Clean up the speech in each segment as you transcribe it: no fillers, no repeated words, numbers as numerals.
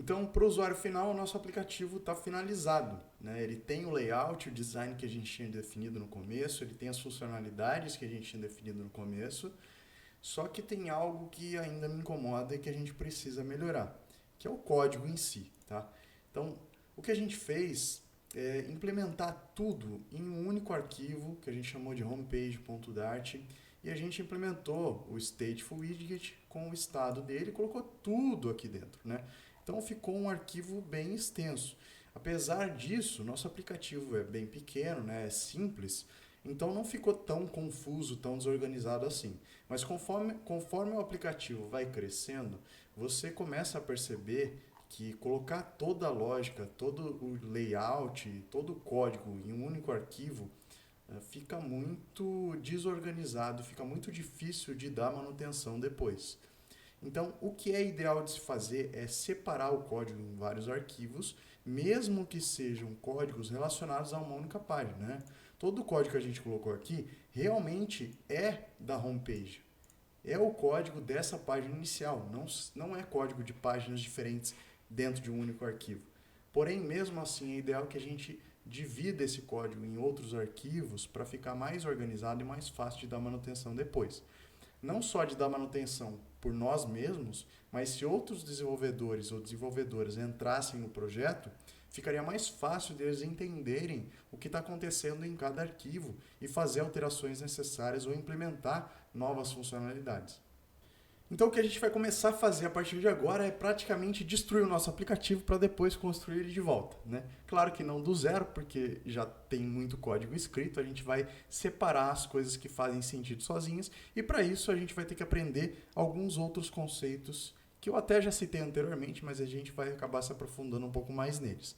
Então, para o usuário final, o nosso aplicativo está finalizado, né? Ele tem o layout, o design que a gente tinha definido no começo, ele tem as funcionalidades que a gente tinha definido no começo, só que tem algo que ainda me incomoda e que a gente precisa melhorar, que é o código em si, tá? Então, o que a gente fez é implementar tudo em um único arquivo que a gente chamou de homepage.dart e a gente implementou o stateful widget com o estado dele e colocou tudo aqui dentro, né? Então ficou um arquivo bem extenso. Apesar disso, nosso aplicativo é bem pequeno, né? É simples, então não ficou tão confuso, tão desorganizado assim. Mas conforme o aplicativo vai crescendo, você começa a perceber que colocar toda a lógica, todo o layout, todo o código em um único arquivo fica muito desorganizado, fica muito difícil de dar manutenção depois. Então, o que é ideal de se fazer é separar o código em vários arquivos, mesmo que sejam códigos relacionados a uma única página, né? Todo o código que a gente colocou aqui realmente é da homepage. É o código dessa página inicial, não é código de páginas diferentes dentro de um único arquivo. Porém, mesmo assim, é ideal que a gente divida esse código em outros arquivos para ficar mais organizado e mais fácil de dar manutenção depois. Não só de dar manutenção por nós mesmos, mas se outros desenvolvedores ou desenvolvedoras entrassem no projeto, ficaria mais fácil deles entenderem o que está acontecendo em cada arquivo e fazer alterações necessárias ou implementar novas funcionalidades. Então o que a gente vai começar a fazer a partir de agora é praticamente destruir o nosso aplicativo para depois construir ele de volta, né? Claro que não do zero, porque já tem muito código escrito, a gente vai separar as coisas que fazem sentido sozinhas e para isso a gente vai ter que aprender alguns outros conceitos que eu até já citei anteriormente, mas a gente vai acabar se aprofundando um pouco mais neles.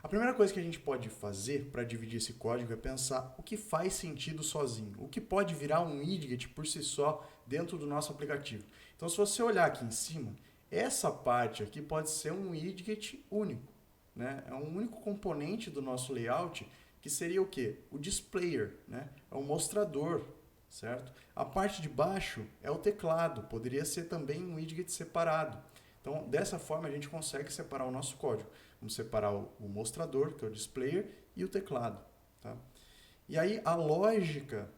A primeira coisa que a gente pode fazer para dividir esse código é pensar o que faz sentido sozinho, o que pode virar um widget por si só dentro do nosso aplicativo. Então, se você olhar aqui em cima, essa parte aqui pode ser um widget único, né? É um único componente do nosso layout que seria o quê? O displayer, né? É um mostrador, certo? A parte de baixo é o teclado, poderia ser também um widget separado. Então, dessa forma, a gente consegue separar o nosso código. Vamos separar o mostrador, que é o displayer, e o teclado. Tá? E aí, a lógica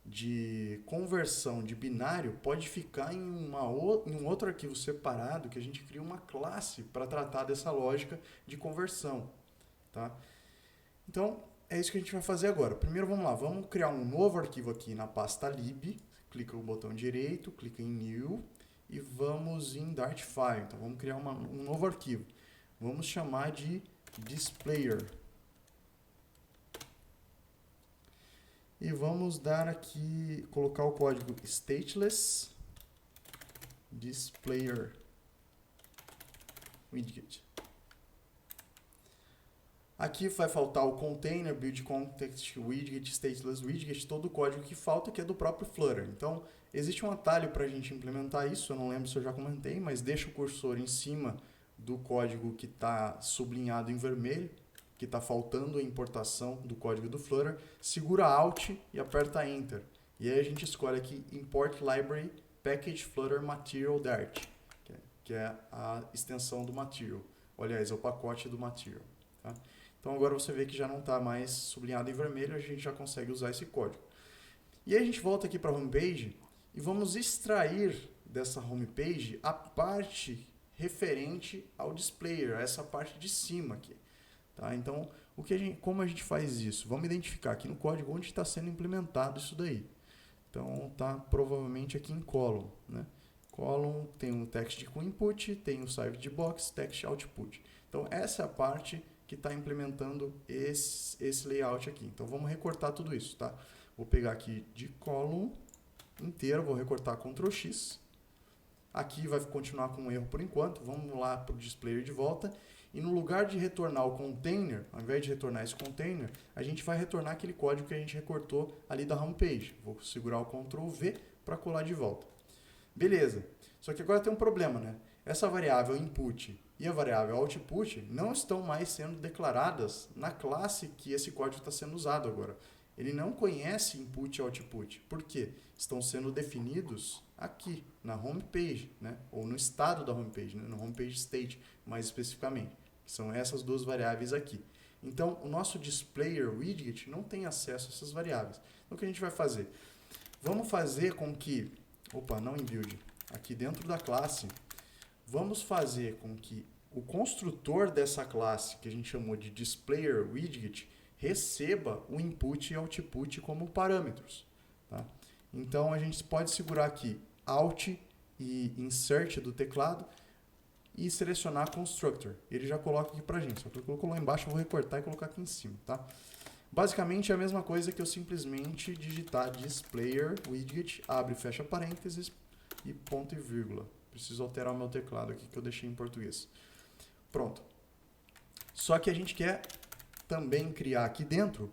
de conversão de binário pode ficar em um outro arquivo separado, que a gente cria uma classe para tratar dessa lógica de conversão. Tá? Então, é isso que a gente vai fazer agora. Primeiro, vamos lá. Vamos criar um novo arquivo aqui na pasta lib. Clica no botão direito, clica em New e vamos em Dart File. Então, vamos criar um novo arquivo. Vamos chamar de displayer. E vamos dar aqui, colocar o código stateless displayer widget. Aqui vai faltar o container, build context widget, stateless widget, todo o código que falta, que é do próprio Flutter. Então, existe um atalho para a gente implementar isso, eu não lembro se eu já comentei, mas deixa o cursor em cima do código que está sublinhado em vermelho, que está faltando a importação do código do Flutter, segura Alt e aperta Enter. E aí a gente escolhe aqui Import Library Package Flutter Material Dart, que é a extensão do Material. Aliás, é o pacote do Material. Tá? Então agora você vê que já não está mais sublinhado em vermelho, a gente já consegue usar esse código. E aí a gente volta aqui para a homepage e vamos extrair dessa homepage a parte referente ao displayer, essa parte de cima aqui. Tá? Então, como a gente faz isso? Vamos identificar aqui no código onde está sendo implementado isso daí. Então, está provavelmente aqui em column. Né? Column tem um text com input, tem o side box, text output. Então, essa é a parte que está implementando esse layout aqui. Então, vamos recortar tudo isso. Tá? Vou pegar aqui de column inteiro, vou recortar Ctrl X. Aqui vai continuar com um erro por enquanto. Vamos lá para o displayer de volta. E no lugar de retornar o container, ao invés de retornar esse container, a gente vai retornar aquele código que a gente recortou ali da homepage. Vou segurar o Ctrl V para colar de volta. Beleza. Só que agora tem um problema, né? Essa variável input e a variável output não estão mais sendo declaradas na classe que esse código está sendo usado agora. Ele não conhece input e output. Por quê? Estão sendo definidos aqui, na homepage, né? Ou no estado da homepage, né? No homepage state, mais especificamente. Que são essas duas variáveis aqui. Então, o nosso displayer widget não tem acesso a essas variáveis. Então, o que a gente vai fazer? Vamos fazer com que... Opa, não em build. Aqui dentro da classe, vamos fazer com que o construtor dessa classe, que a gente chamou de displayer widget, receba o input e output como parâmetros. Tá? Então, a gente pode segurar aqui Alt e Insert do teclado e selecionar Constructor. Ele já coloca aqui pra gente. Só que ele colocou lá embaixo, eu vou recortar e colocar aqui em cima. Tá? Basicamente, é a mesma coisa que eu simplesmente digitar displayer widget, abre e fecha parênteses e ponto e vírgula. Preciso alterar o meu teclado aqui que eu deixei em português. Pronto. Só que a gente quer também criar aqui dentro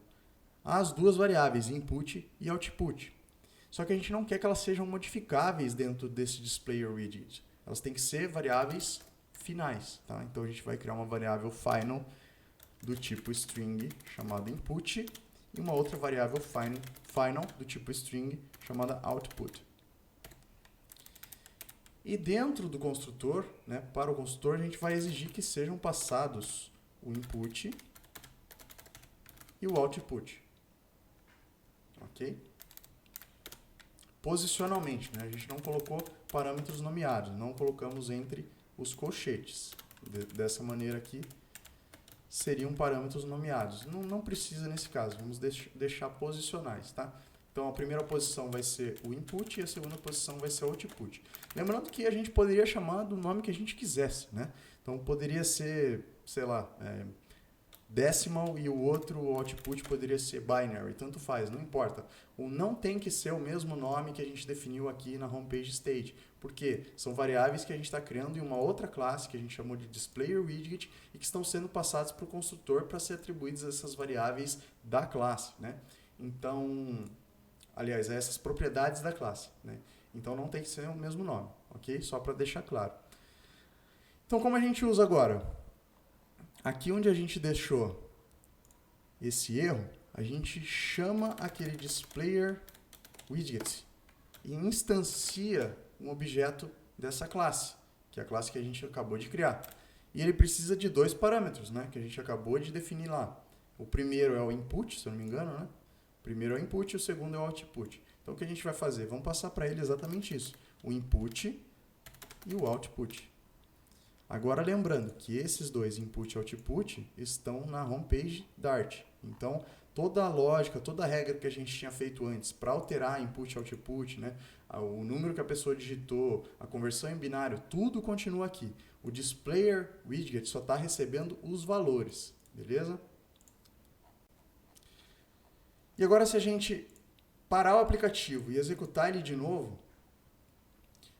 as duas variáveis, input e output. Só que a gente não quer que elas sejam modificáveis dentro desse displayer widget. Elas têm que ser variáveis finais. Tá? Então a gente vai criar uma variável final do tipo string chamada input e uma outra variável final do tipo string chamada output. E dentro do construtor, né, para o construtor, a gente vai exigir que sejam passados o input e o output. Ok? Posicionalmente, né, a gente não colocou parâmetros nomeados, não colocamos entre os colchetes. Dessa maneira aqui, seriam parâmetros nomeados. Não precisa nesse caso, vamos deixar posicionais, tá? Então, a primeira posição vai ser o input e a segunda posição vai ser o output. Lembrando que a gente poderia chamar do nome que a gente quisesse, né? Então, poderia ser, sei lá, decimal e o outro output poderia ser binary, tanto faz, não importa. O não tem que ser o mesmo nome que a gente definiu aqui na homepage state, porque são variáveis que a gente está criando em uma outra classe que a gente chamou de displayer widget e que estão sendo passadas para o construtor para ser atribuídas essas variáveis da classe, né? Então, aliás, essas propriedades da classe, né? Então não tem que ser o mesmo nome, ok? Só para deixar claro. Então, como a gente usa agora? Aqui onde a gente deixou esse erro, a gente chama aquele displayer widget e instancia um objeto dessa classe, que é a classe que a gente acabou de criar. E ele precisa de dois parâmetros, né, que a gente acabou de definir lá. O primeiro é o input, se eu não me engano, né? O primeiro é o input e o segundo é o output. Então, o que a gente vai fazer? Vamos passar para ele exatamente isso, o input e o output. Agora, lembrando que esses dois, input e output, estão na homepage Dart. Então, toda a lógica, toda a regra que a gente tinha feito antes para alterar input e output, né, o número que a pessoa digitou, a conversão em binário, tudo continua aqui. O displayer widget só está recebendo os valores, beleza? E agora, se a gente parar o aplicativo e executar ele de novo,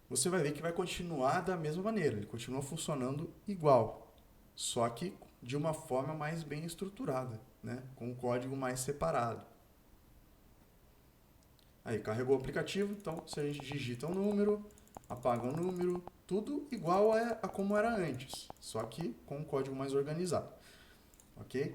você vai ver que vai continuar da mesma maneira, ele continua funcionando igual, só que de uma forma mais bem estruturada, né? Com um código mais separado. Aí, carregou o aplicativo, então se a gente digita um número, apaga um número, tudo igual a como era antes, só que com um código mais organizado. Ok?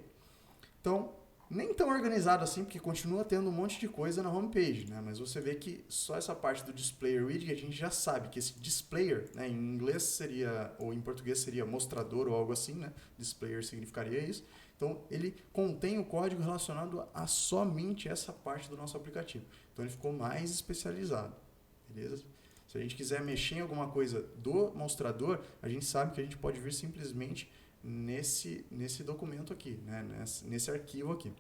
Então, nem tão organizado assim, porque continua tendo um monte de coisa na homepage, né? Mas você vê que só essa parte do displayer widget, a gente já sabe que esse displayer, né, em inglês seria, ou em português seria mostrador ou algo assim, né? Displayer significaria isso. Então, ele contém o código relacionado a somente essa parte do nosso aplicativo. Então, ele ficou mais especializado, beleza? Se a gente quiser mexer em alguma coisa do mostrador, a gente sabe que a gente pode vir simplesmente nesse documento aqui, né? nesse arquivo aqui.